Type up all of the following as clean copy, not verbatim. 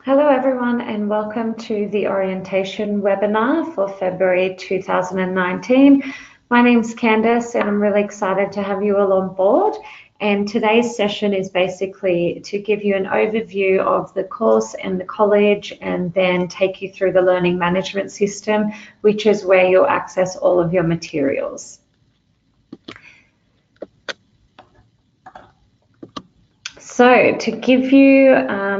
Hello everyone and welcome to the orientation webinar for February 2019. My name's Candice and I'm really excited to have you all on board. And today's session is basically to give you an overview of the course and the college and then take you through the learning management system, which is where you'll access all of your materials. So to give you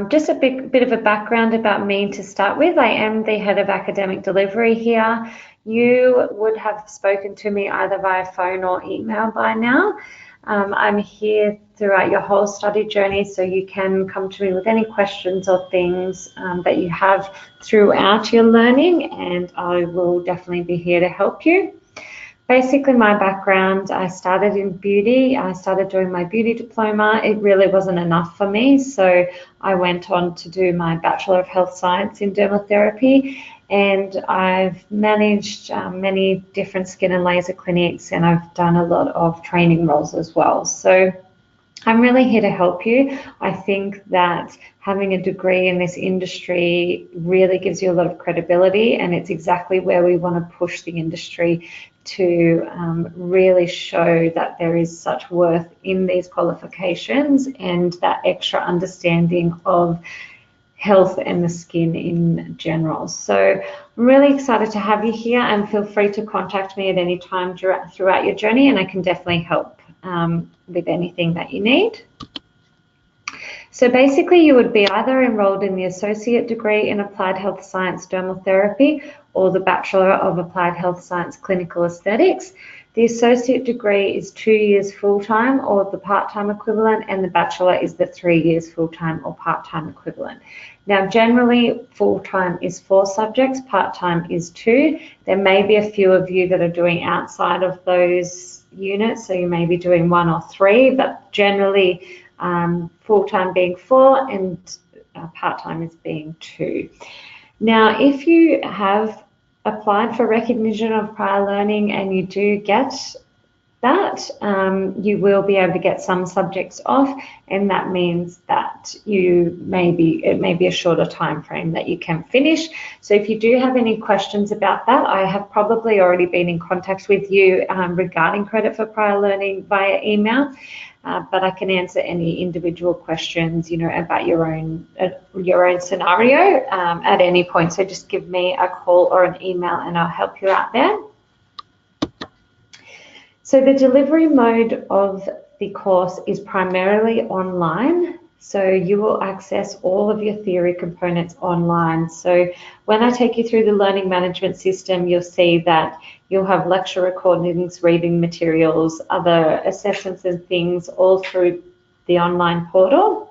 just a bit of a background about me to start with, I am the head of academic delivery here. You would have spoken to me either via phone or email by now. I'm here throughout your whole study journey, so you can come to me with any questions or things that you have throughout your learning, and I will definitely be here to help you. Basically, my background, I started in beauty. I started doing my beauty diploma. It really wasn't enough for me, so I went on to do my Bachelor of Health Science in dermotherapy, and I've managed many different skin and laser clinics, and I've done a lot of training roles as well. So I'm really here to help you. I think that having a degree in this industry really gives you a lot of credibility, and it's exactly where we want to push the industry to really show that there is such worth in these qualifications and that extra understanding of health and the skin in general. So I'm really excited to have you here, and feel free to contact me at any time throughout your journey, and I can definitely help with anything that you need. So basically you would be either enrolled in the associate degree in applied health science dermotherapy or the Bachelor of Applied Health Science Clinical Aesthetics. The associate degree is 2 years full-time or the part-time equivalent, and the bachelor is the 3 years full-time or part-time equivalent. Now, generally, full-time is 4 subjects, part-time is 2. There may be a few of you that are doing outside of those units, so you may be doing 1 or 3, but generally full-time being 4 and part-time is being 2. Now, if you have applied for recognition of prior learning and you do get that, you will be able to get some subjects off, and that means that it may be a shorter time frame that you can finish. So if you do have any questions about that, I have probably already been in contact with you regarding credit for prior learning via email. But I can answer any individual questions, about your own scenario at any point. So just give me a call or an email and I'll help you out there. So the delivery mode of the course is primarily online. So you will access all of your theory components online. So when I take you through the learning management system, you'll see that you'll have lecture recordings, reading materials, other assessments and things all through the online portal.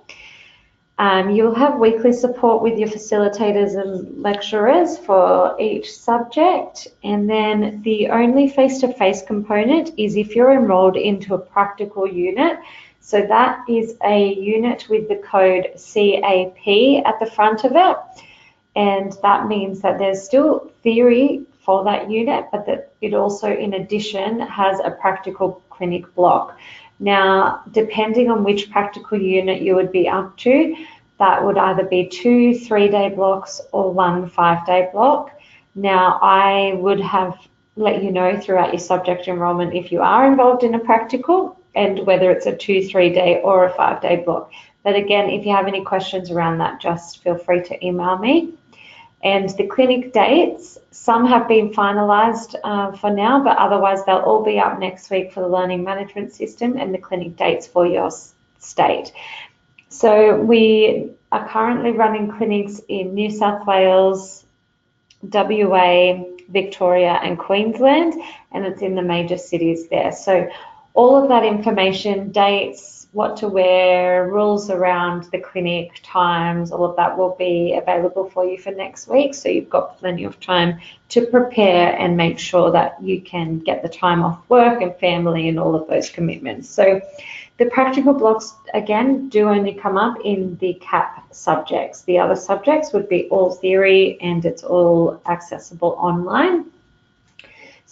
You'll have weekly support with your facilitators and lecturers for each subject. And then the only face-to-face component is if you're enrolled into a practical unit. So that is a unit with the code CAP at the front of it. And that means that there's still theory for that unit, but that it also, in addition, has a practical clinic block. Now, depending on which practical unit you would be up to, that would either be 2 3-day blocks or 1 5-day block. Now, I would have let you know throughout your subject enrollment if you are involved in a practical and whether it's a 2 3-day or a 5-day block. But again, if you have any questions around that, just feel free to email me. And the clinic dates, some have been finalised for now, but otherwise they'll all be up next week for the learning management system and the clinic dates for your state. So we are currently running clinics in New South Wales, WA, Victoria and Queensland, and it's in the major cities there. So all of that information, dates, what to wear, rules around the clinic, times, all of that will be available for you for next week. So you've got plenty of time to prepare and make sure that you can get the time off work and family and all of those commitments. So the practical blocks, again, do only come up in the CAP subjects. The other subjects would be all theory and it's all accessible online.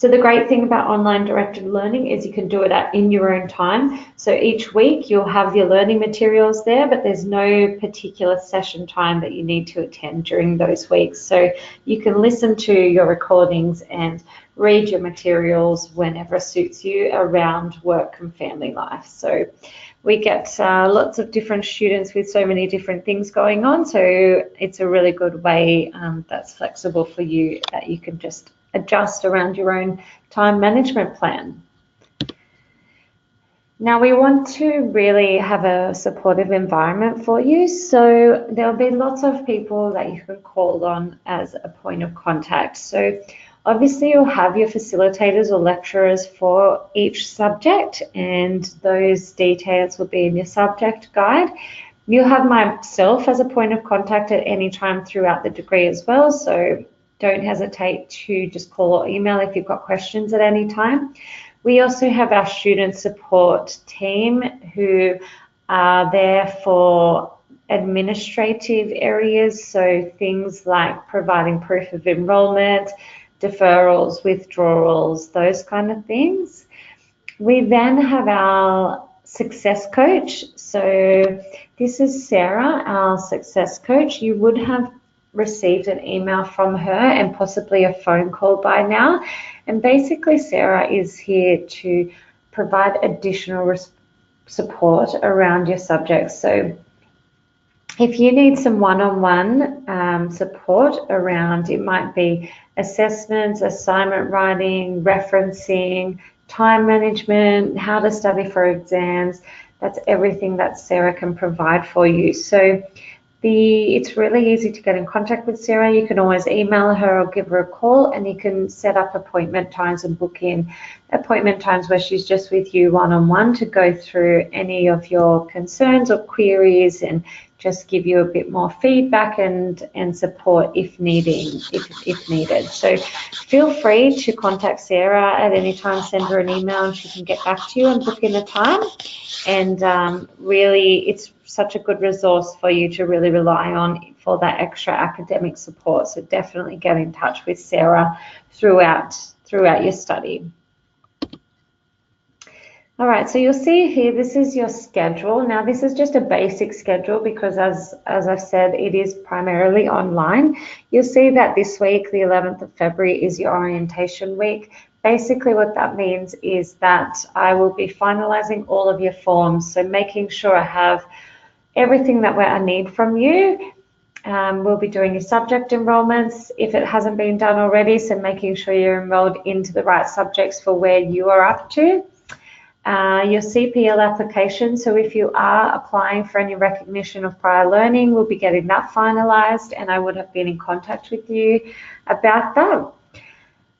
So the great thing about online directed learning is you can do it in your own time. So each week you'll have your learning materials there, but there's no particular session time that you need to attend during those weeks. So you can listen to your recordings and read your materials whenever suits you around work and family life. So we get lots of different students with so many different things going on. So it's a really good way that's flexible for you, that you can just adjust around your own time management plan. Now we want to really have a supportive environment for you, so there'll be lots of people that you can call on as a point of contact. So obviously you'll have your facilitators or lecturers for each subject, and those details will be in your subject guide. You'll have myself as a point of contact at any time throughout the degree as well, so don't hesitate to just call or email if you've got questions at any time. We also have our student support team who are there for administrative areas, so things like providing proof of enrollment, deferrals, withdrawals, those kind of things. We then have our success coach. So this is Sarah, our success coach. You would have received an email from her and possibly a phone call by now. And basically Sarah is here to provide additional support around your subjects. So if you need some one-on-one support around, it might be assessments, assignment writing, referencing, time management, how to study for exams, that's everything that Sarah can provide for you. So it's really easy to get in contact with Sarah. You can always email her or give her a call, and you can set up appointment times and book in appointment times where she's just with you one-on-one to go through any of your concerns or queries and just give you a bit more feedback and support if needed. So feel free to contact Sarah at any time, send her an email and she can get back to you and book in a time. And really, it's such a good resource for you to really rely on for that extra academic support. So definitely get in touch with Sarah throughout your study. All right, so you'll see here, this is your schedule. Now, this is just a basic schedule because as I've said, it is primarily online. You'll see that this week, the 11th of February, is your orientation week. Basically, what that means is that I will be finalizing all of your forms, so making sure I have everything that I need from you. We'll be doing your subject enrollments if it hasn't been done already, so making sure you're enrolled into the right subjects for where you are up to. Your CPL application, so if you are applying for any recognition of prior learning, we'll be getting that finalized, and I would have been in contact with you about that.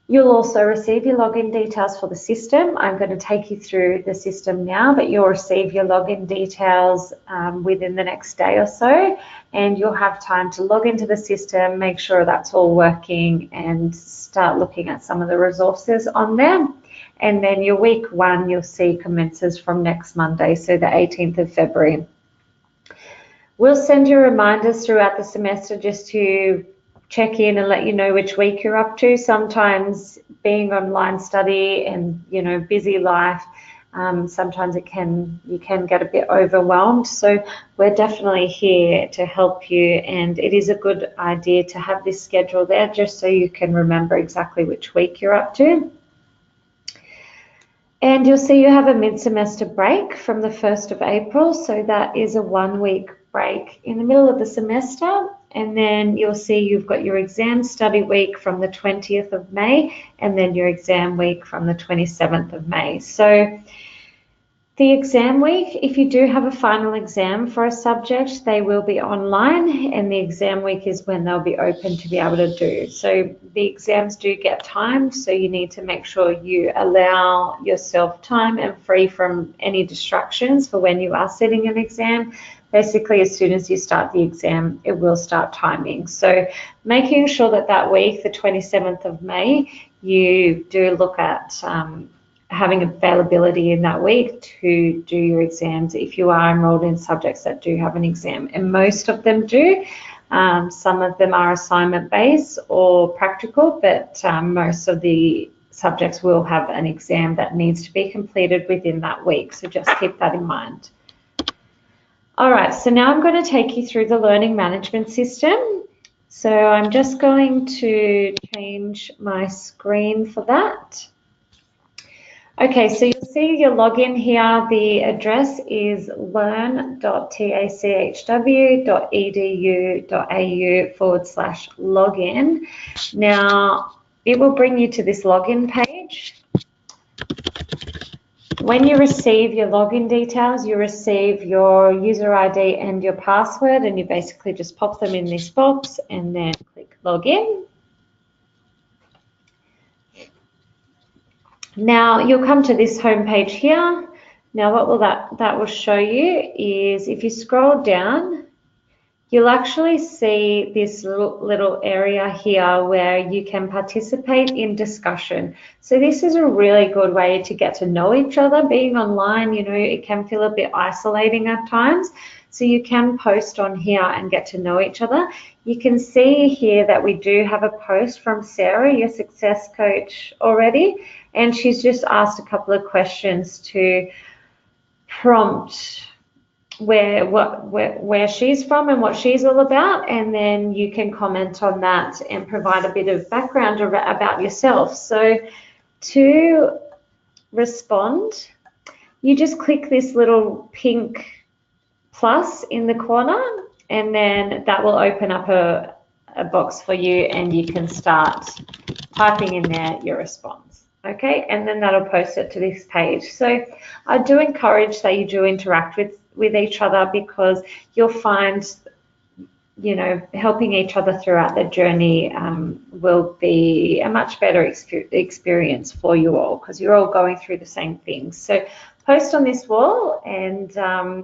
You'll also receive your login details for the system. I'm going to take you through the system now, but you'll receive your login details within the next day or so, and you'll have time to log into the system, make sure that's all working, and start looking at some of the resources on there. And then your week one, you'll see, commences from next Monday, so the 18th of February. We'll send you reminders throughout the semester just to check in and let you know which week you're up to. Sometimes being online study and, you know, busy life, sometimes you can get a bit overwhelmed. So we're definitely here to help you, and it is a good idea to have this schedule there just so you can remember exactly which week you're up to. And you'll see you have a mid-semester break from the 1st of April, so that is a 1-week break in the middle of the semester. And then you'll see you've got your exam study week from the 20th of May, and then your exam week from the 27th of May. So the exam week, if you do have a final exam for a subject, they will be online, and the exam week is when they'll be open to be able to do. So the exams do get timed, so you need to make sure you allow yourself time and free from any distractions for when you are sitting an exam. Basically, as soon as you start the exam, it will start timing. So making sure that that week, the 27th of May, you do look at having availability in that week to do your exams if you are enrolled in subjects that do have an exam, and most of them do. Some of them are assignment based or practical, but most of the subjects will have an exam that needs to be completed within that week, so just keep that in mind. All right, so now I'm going to take you through the learning management system. So I'm just going to change my screen for that. Okay, so you'll see your login here. The address is learn.tachw.edu.au/login. Now, it will bring you to this login page. When you receive your login details, you receive your user ID and your password, and you basically just pop them in this box and then click login. Now you'll come to this home page here. Now what will that will show you is, if you scroll down, you'll actually see this little area here where you can participate in discussion. So this is a really good way to get to know each other. Being online, you know, it can feel a bit isolating at times. So you can post on here and get to know each other. You can see here that we do have a post from Sarah, your success coach, already. And she's just asked a couple of questions to prompt where she's from and what she's all about, and then you can comment on that and provide a bit of background about yourself. So to respond, you just click this little pink plus in the corner, and then that will open up a box for you, and you can start typing in there your response. Okay, and then that'll post it to this page. So I do encourage that you do interact with each other, because you'll find, you know, helping each other throughout the journey will be a much better experience for you all, because you're all going through the same things. So post on this wall and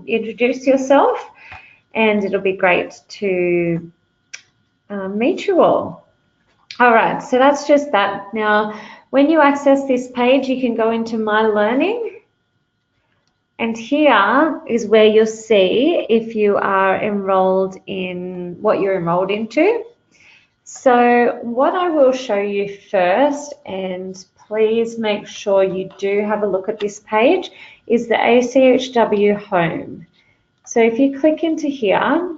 introduce yourself, and it'll be great to meet you all. All right, so that's just that. Now, when you access this page, you can go into My Learning, and here is where you'll see if you are enrolled in what you're enrolled into. So what I will show you first, and please make sure you do have a look at this page, is the ACHW home. So if you click into here,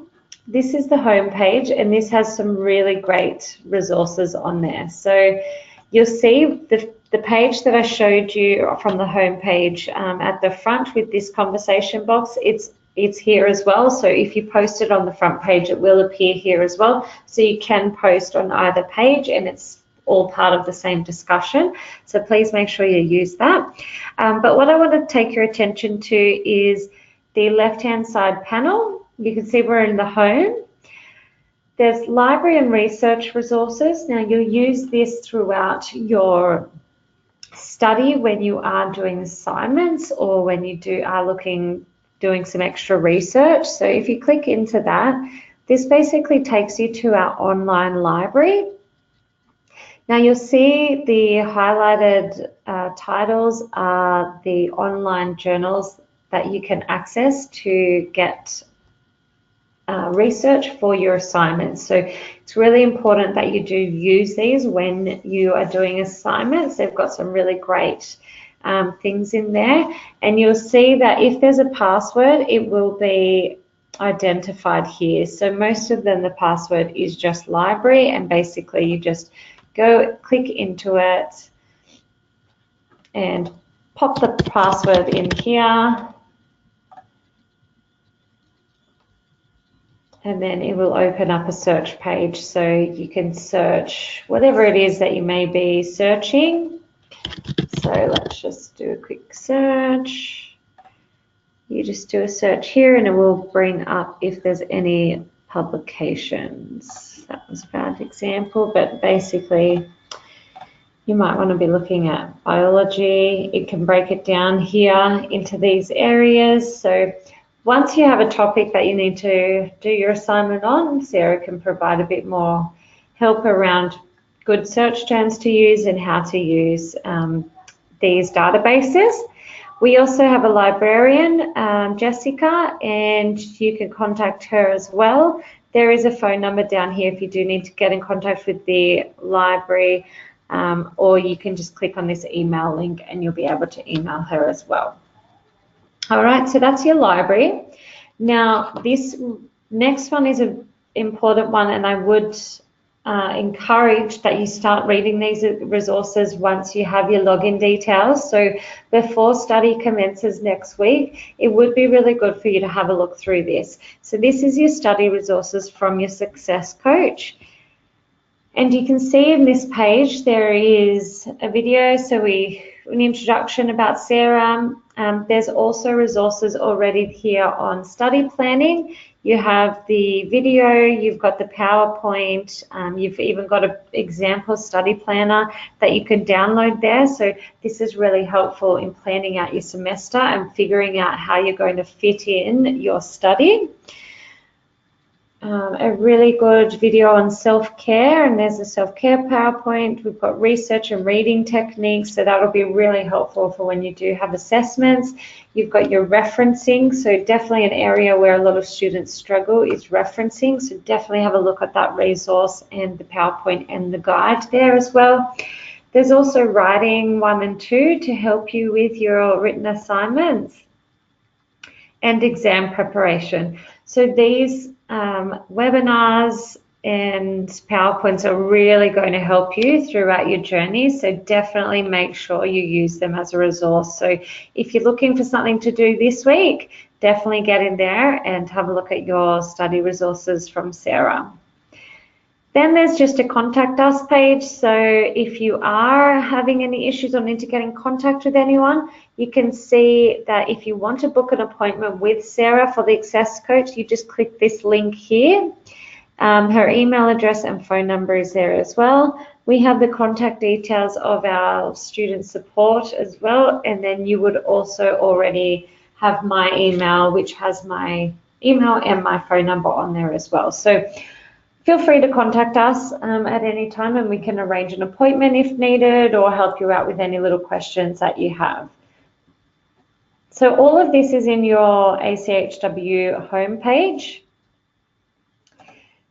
this is the home page, and this has some really great resources on there. So you'll see the page that I showed you from the home page at the front with this conversation box. It's here as well. So if you post it on the front page, it will appear here as well. So you can post on either page, and it's all part of the same discussion. So please make sure you use that. But what I want to take your attention to is the left-hand side panel. You can see we're in the home. There's library and research resources. Now you'll use this throughout your study when you are doing assignments, or when you are doing some extra research. So if you click into that, this basically takes you to our online library. Now you'll see the highlighted titles are the online journals that you can access to get research for your assignments. So it's really important that you do use these when you are doing assignments. They've got some really great things in there, and you'll see that if there's a password, it will be identified here. So most of them, the password is just library, and basically you just go click into it and pop the password in here, and then it will open up a search page, so you can search whatever it is that you may be searching. So let's just do a quick search. You just do a search here, and it will bring up if there's any publications. That was a bad example, but basically you might want to be looking at biology. It can break it down here into these areas. So once you have a topic that you need to do your assignment on, Sarah can provide a bit more help around good search terms to use and how to use these databases. We also have a librarian, Jessica, and you can contact her as well. There is a phone number down here if you do need to get in contact with the library or you can just click on this email link and you'll be able to email her as well. All right, so that's your library. Now, this next one is an important one, and I would encourage that you start reading these resources once you have your login details. So before study commences next week, it would be really good for you to have a look through this. So this is your study resources from your success coach. And you can see in this page there is a video, so an introduction about Sarah. There's also resources already here on study planning. You have the video, you've got the PowerPoint, you've even got an example study planner that you can download there. So this is really helpful in planning out your semester and figuring out how you're going to fit in your study. A really good video on self-care, and there's a self-care PowerPoint. We've got research and reading techniques, so that'll be really helpful for when you do have assessments. You've got your referencing, so definitely an area where a lot of students struggle is referencing, so definitely have a look at that resource and the PowerPoint and the guide there as well. There's also writing 1 and 2 to help you with your written assignments and exam preparation. So these webinars and PowerPoints are really going to help you throughout your journey, so definitely make sure you use them as a resource. So if you're looking for something to do this week, definitely get in there and have a look at your study resources from Sarah. Then there's just a contact us page, so if you are having any issues or need to get in contact with anyone, you can see that if you want to book an appointment with Sarah for the Access Coach, you just click this link here. Her email address and phone number is there as well. We have the contact details of our student support as well, and then you would also already have my email, which has my email and my phone number on there as well. So feel free to contact us at any time, and we can arrange an appointment if needed or help you out with any little questions that you have. So all of this is in your ACHW homepage.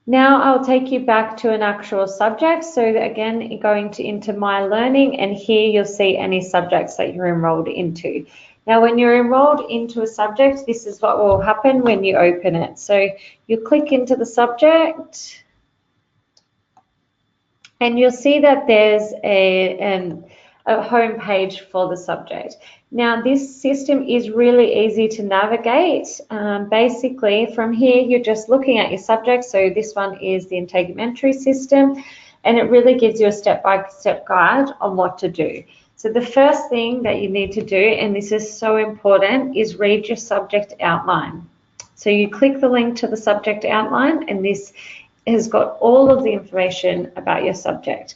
Now I'll take you back to an actual subject. So again, going into My Learning, and here you'll see any subjects that you're enrolled into. Now, when you're enrolled into a subject, this is what will happen when you open it. So you click into the subject, and you'll see that there's a home page for the subject. Now, this system is really easy to navigate. Basically, from here, you're just looking at your subject. So this one is the integumentary system, and it really gives you a step-by-step guide on what to do. So the first thing that you need to do, and this is so important, is read your subject outline. So you click the link to the subject outline, and this has got all of the information about your subject.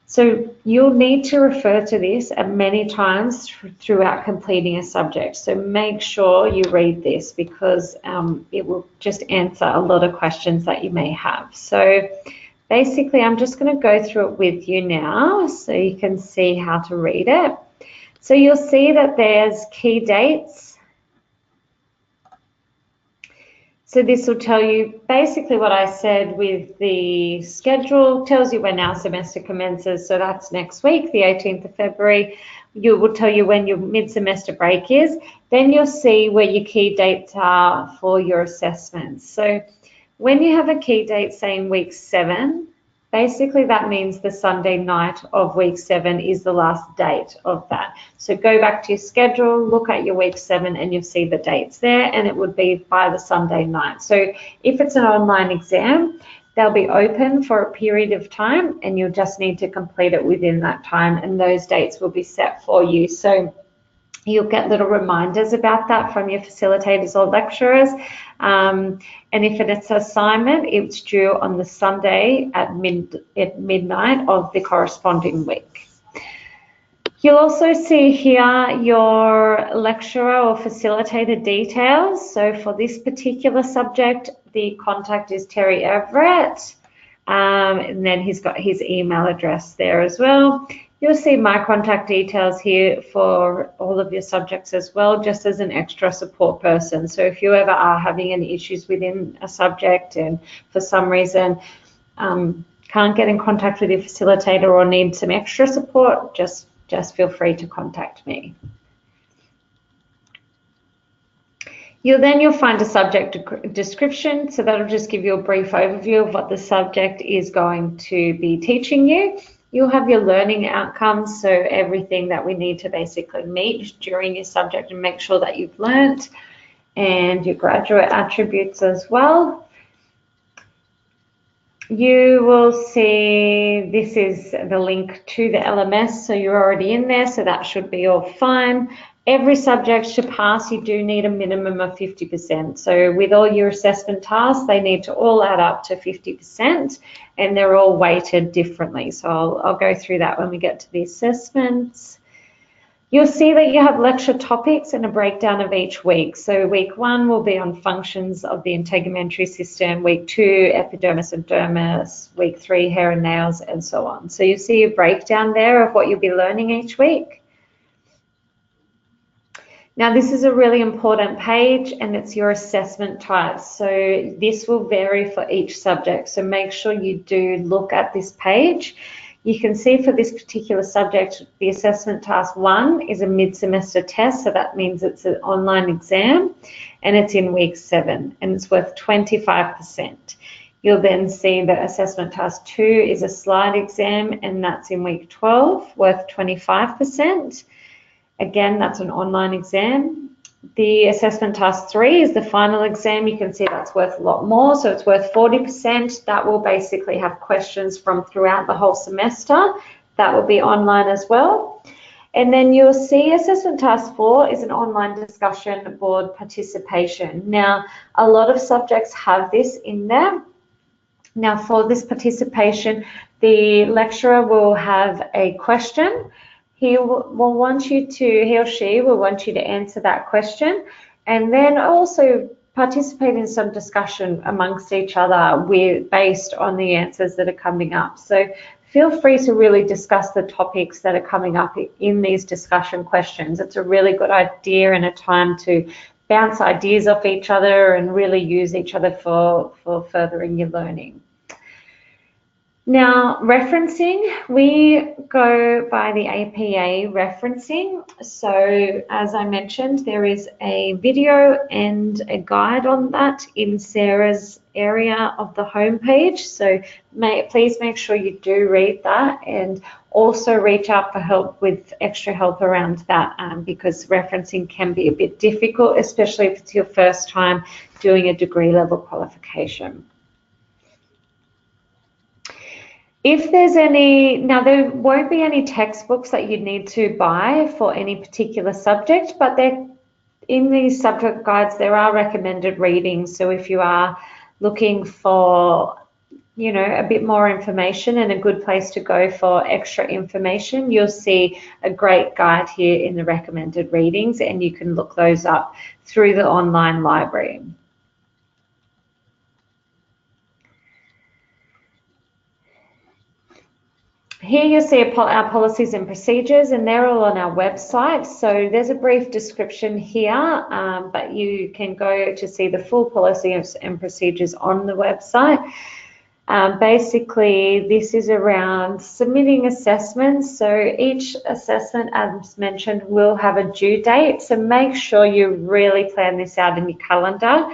So you'll need to refer to this many times throughout completing a subject. So make sure you read this, because it will just answer a lot of questions that you may have. So basically, I'm just going to go through it with you now so you can see how to read it. So you'll see that there's key dates. So this will tell you basically what I said with the schedule, tells you when our semester commences. So that's next week, the 18th of February. You will tell you when your mid-semester break is. Then you'll see where your key dates are for your assessments. So when you have a key date saying week 7, basically that means the Sunday night of week 7 is the last date of that. So go back to your schedule, look at your week 7, and you'll see the dates there, and it would be by the Sunday night. So if it's an online exam, they'll be open for a period of time, and you'll just need to complete it within that time, and those dates will be set for you. So you'll get little reminders about that from your facilitators or lecturers. And if it's an assignment, it's due on the Sunday at midnight of the corresponding week. You'll also see here your lecturer or facilitator details. So for this particular subject, the contact is Terry Everett, and then he's got his email address there as well. You'll see my contact details here for all of your subjects as well, just as an extra support person. So if you ever are having any issues within a subject and for some reason can't get in contact with your facilitator or need some extra support, just feel free to contact me. You'll find a subject description, so that'll just give you a brief overview of what the subject is going to be teaching you. You'll have your learning outcomes, so everything that we need to basically meet during your subject and make sure that you've learnt, and your graduate attributes as well. You will see this is the link to the LMS, so you're already in there, so that should be all fine. Every subject to pass, you do need a minimum of 50%. So with all your assessment tasks, they need to all add up to 50%, and they're all weighted differently. So I'll go through that when we get to the assessments. You'll see that you have lecture topics and a breakdown of each week. So week 1 will be on functions of the integumentary system, week 2, epidermis and dermis, week 3, hair and nails, and so on. So you'll see a breakdown there of what you'll be learning each week. Now this is a really important page, and it's your assessment types. So this will vary for each subject. So make sure you do look at this page. You can see for this particular subject, the assessment task 1 is a mid-semester test. So that means it's an online exam, and it's in week 7, and it's worth 25%. You'll then see that assessment task 2 is a slide exam, and that's in week 12, worth 25%. Again, that's an online exam. The assessment task 3 is the final exam. You can see that's worth a lot more, so it's worth 40%. That will basically have questions from throughout the whole semester. That will be online as well. And then you'll see assessment task 4 is an online discussion board participation. Now, a lot of subjects have this in there. Now, for this participation, the lecturer will have a question. He or she will want you to answer that question, and then also participate in some discussion amongst each other based on the answers that are coming up. So feel free to really discuss the topics that are coming up in these discussion questions. It's a really good idea and a time to bounce ideas off each other and really use each other for furthering your learning. Now, referencing, we go by the APA referencing. So as I mentioned, there is a video and a guide on that in Sarah's area of the homepage. So please make sure you do read that, and also reach out for help with extra help around that, because referencing can be a bit difficult, especially if it's your first time doing a degree level qualification. If there's now there won't be any textbooks that you need to buy for any particular subject, but in these subject guides, there are recommended readings. So if you are looking for, a bit more information and a good place to go for extra information, you'll see a great guide here in the recommended readings, and you can look those up through the online library. Here you'll see our policies and procedures, and they're all on our website. So there's a brief description here, but you can go to see the full policies and procedures on the website. Basically, this is around submitting assessments. So each assessment, as mentioned, will have a due date. So make sure you really plan this out in your calendar.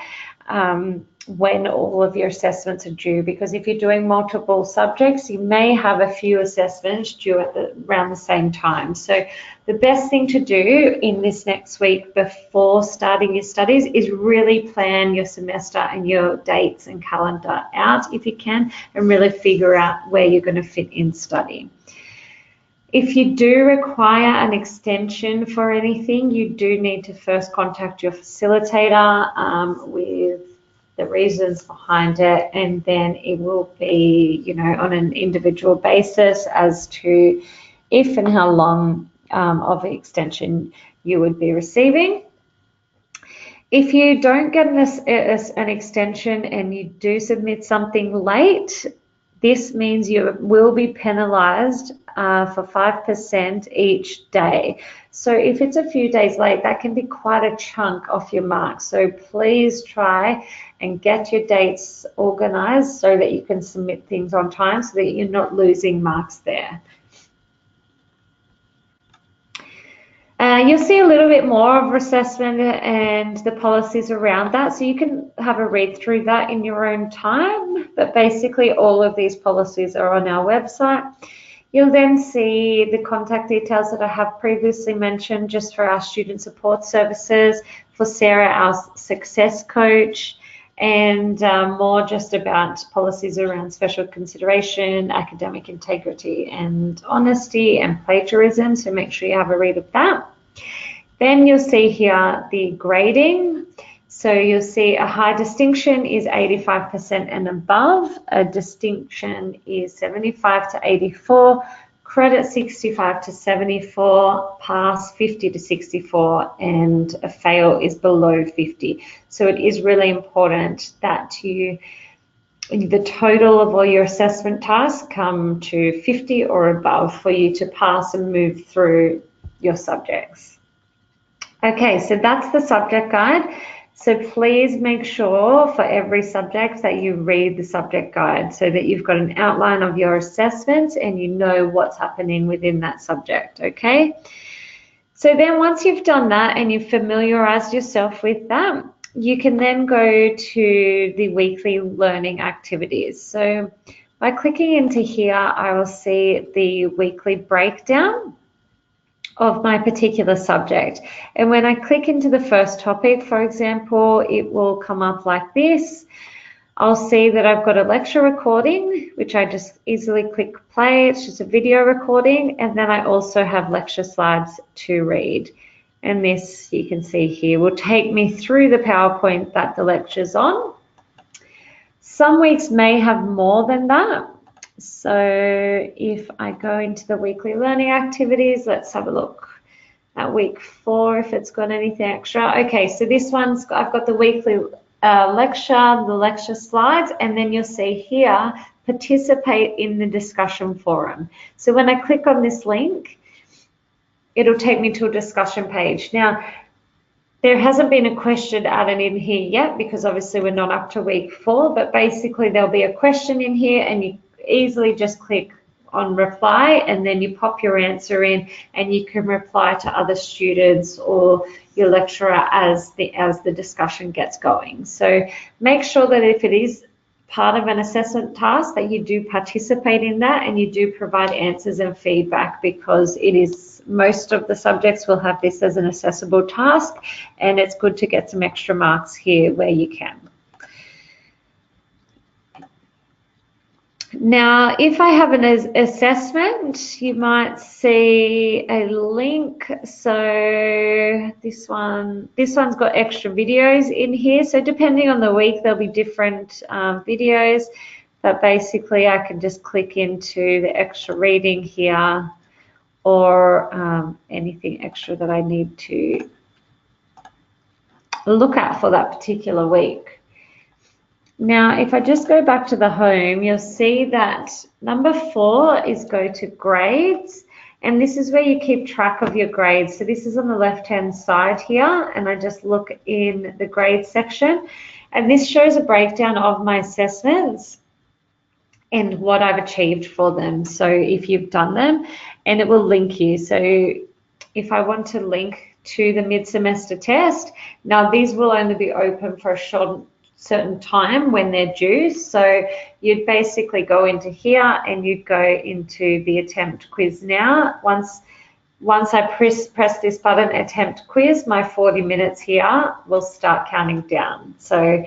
When all of your assessments are due, because if you're doing multiple subjects, you may have a few assessments due around the same time. So the best thing to do in this next week before starting your studies is really plan your semester and your dates and calendar out if you can, and really figure out where you're going to fit in study. If you do require an extension for anything, you do need to first contact your facilitator with the reasons behind it, and then it will be, on an individual basis as to if and how long of extension you would be receiving. If you don't get an extension and you do submit something late, this means you will be penalised for 5% each day. So if it's a few days late, that can be quite a chunk off your marks. So please try and get your dates organized so that you can submit things on time so that you're not losing marks there. You'll see a little bit more of assessment and the policies around that, so you can have a read through that in your own time, but basically all of these policies are on our website. You'll then see the contact details that I have previously mentioned just for our student support services, for Sarah, our success coach, and more just about policies around special consideration, academic integrity and honesty and plagiarism, so make sure you have a read of that. Then you'll see here the grading. So you'll see a high distinction is 85% and above, a distinction is 75 to 84, credit 65 to 74, pass 50 to 64, and a fail is below 50. So it is really important that the total of all your assessment tasks come to 50 or above for you to pass and move through your subjects. Okay, so that's the subject guide. So please make sure for every subject that you read the subject guide so that you've got an outline of your assessments and you know what's happening within that subject, okay? So then once you've done that and you've familiarized yourself with that, you can then go to the weekly learning activities. So by clicking into here, I will see the weekly breakdown of my particular subject. And when I click into the first topic, for example, it will come up like this. I'll see that I've got a lecture recording, which I just easily click play. It's just a video recording. And then I also have lecture slides to read. And this, you can see here, will take me through the PowerPoint that the lecture's on. Some weeks may have more than that. So if I go into the weekly learning activities, let's have a look at week 4 if it's got anything extra. Okay, so this one's, I've got the weekly lecture, the lecture slides, and then you'll see here, participate in the discussion forum. So when I click on this link, it'll take me to a discussion page. Now, there hasn't been a question added in here yet because obviously we're not up to week 4, but basically there'll be a question in here and you easily just click on reply and then you pop your answer in and you can reply to other students or your lecturer as the discussion gets going. So make sure that if it is part of an assessment task that you do participate in that and you do provide answers and feedback, because it is, most of the subjects will have this as an assessable task and it's good to get some extra marks here where you can. Now, if I have an assessment, you might see a link. So this one's got extra videos in here. So depending on the week, there'll be different videos. But basically, I can just click into the extra reading here or anything extra that I need to look at for that particular week. Now, if I just go back to the home, you'll see that number 4 is go to grades, and this is where you keep track of your grades. So this is on the left-hand side here, and I just look in the grades section, and this shows a breakdown of my assessments and what I've achieved for them. So if you've done them, and it will link you. So if I want to link to the mid-semester test, now these will only be open for a certain time when they're due. So you'd basically go into here and you'd go into the attempt quiz now. Once I press this button, attempt quiz, my 40 minutes here will start counting down. So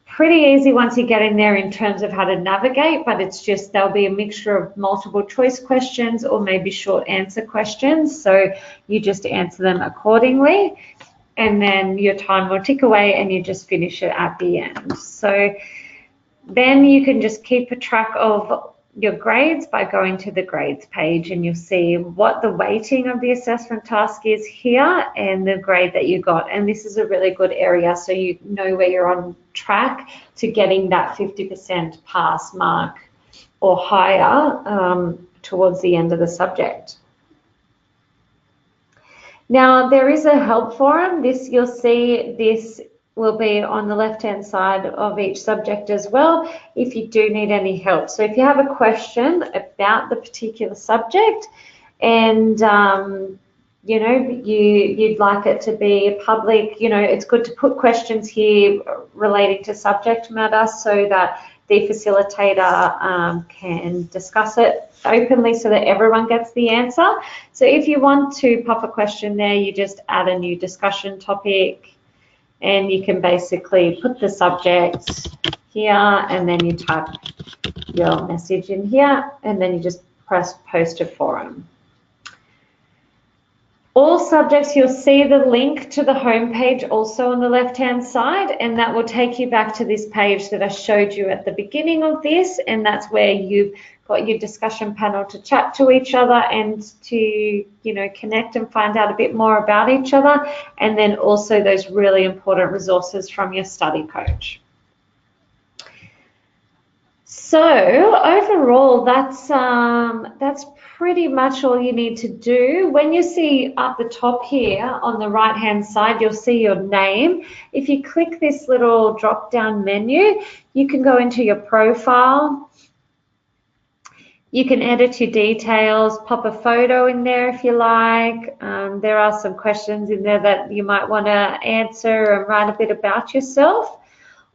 pretty easy once you get in there in terms of how to navigate, but it's just there'll be a mixture of multiple choice questions or maybe short answer questions. So you just answer them accordingly. And then your time will tick away and you just finish it at the end. So then you can just keep a track of your grades by going to the grades page, and you'll see what the weighting of the assessment task is here and the grade that you got. And this is a really good area so you know where you're on track to getting that 50% pass mark or higher towards the end of the subject. Now, there is a help forum. This, you'll see this will be on the left-hand side of each subject as well, if you do need any help. So if you have a question about the particular subject and you know, you'd like it to be public, you know, it's good to put questions here relating to subject matter so that the facilitator can discuss it openly so that everyone gets the answer. So if you want to pop a question there, you just add a new discussion topic and you can basically put the subject here and then you type your message in here and then you just press post to forum. All subjects, you'll see the link to the home page also on the left-hand side, and that will take you back to this page that I showed you at the beginning of this, and that's where you've got your discussion panel to chat to each other and to, you know, connect and find out a bit more about each other, and then also those really important resources from your study coach. So overall, that's pretty much all you need to do. When you see up the top here on the right hand side, you'll see your name. If you click this little drop down menu, you can go into your profile. You can edit your details, pop a photo in there if you like. There are some questions in there that you might want to answer and write a bit about yourself.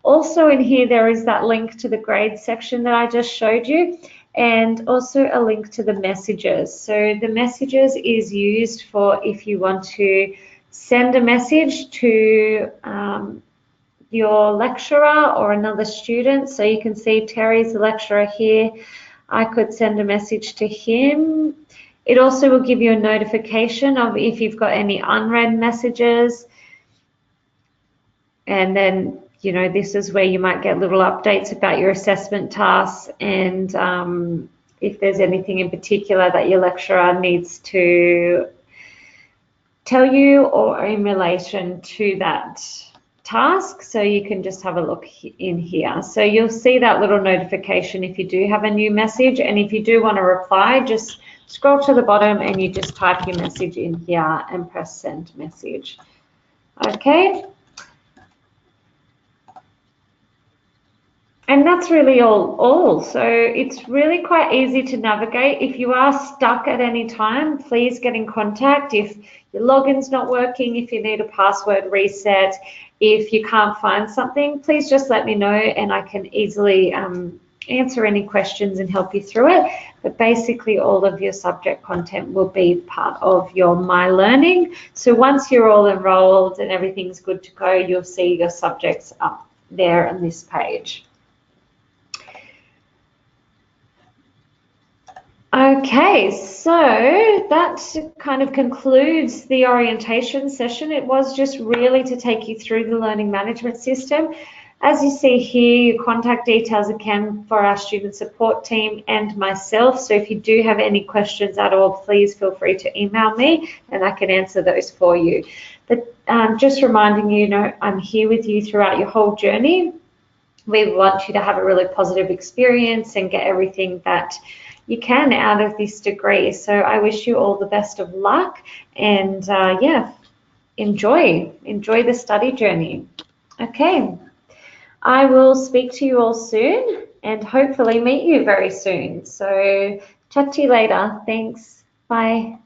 Also in here, there is that link to the grade section that I just showed you, and also a link to the messages. So the messages is used for if you want to send a message to your lecturer or another student. So you can see Terry's the lecturer here. I could send a message to him. It also will give you a notification of if you've got any unread messages. And then, you know, this is where you might get little updates about your assessment tasks and if there's anything in particular that your lecturer needs to tell you or in relation to that task. So you can just have a look in here. So you'll see that little notification if you do have a new message, and if you do want to reply, just scroll to the bottom and you just type your message in here and press send message. Okay. And that's really all. So it's really quite easy to navigate. If you are stuck at any time, please get in contact. If your login's not working, if you need a password reset, if you can't find something, please just let me know and I can easily answer any questions and help you through it. But basically all of your subject content will be part of your My Learning. So once you're all enrolled and everything's good to go, you'll see your subjects up there on this page. Okay, so that kind of concludes the orientation session. It was just really to take you through the learning management system. As you see here, your contact details again for our student support team and myself. So if you do have any questions at all, please feel free to email me and I can answer those for you. But just reminding you, I'm here with you throughout your whole journey. We want you to have a really positive experience and get everything that you can out of this degree. So I wish you all the best of luck and yeah, enjoy the study journey. Okay, I will speak to you all soon and hopefully meet you very soon. So chat to you later. Thanks. Bye.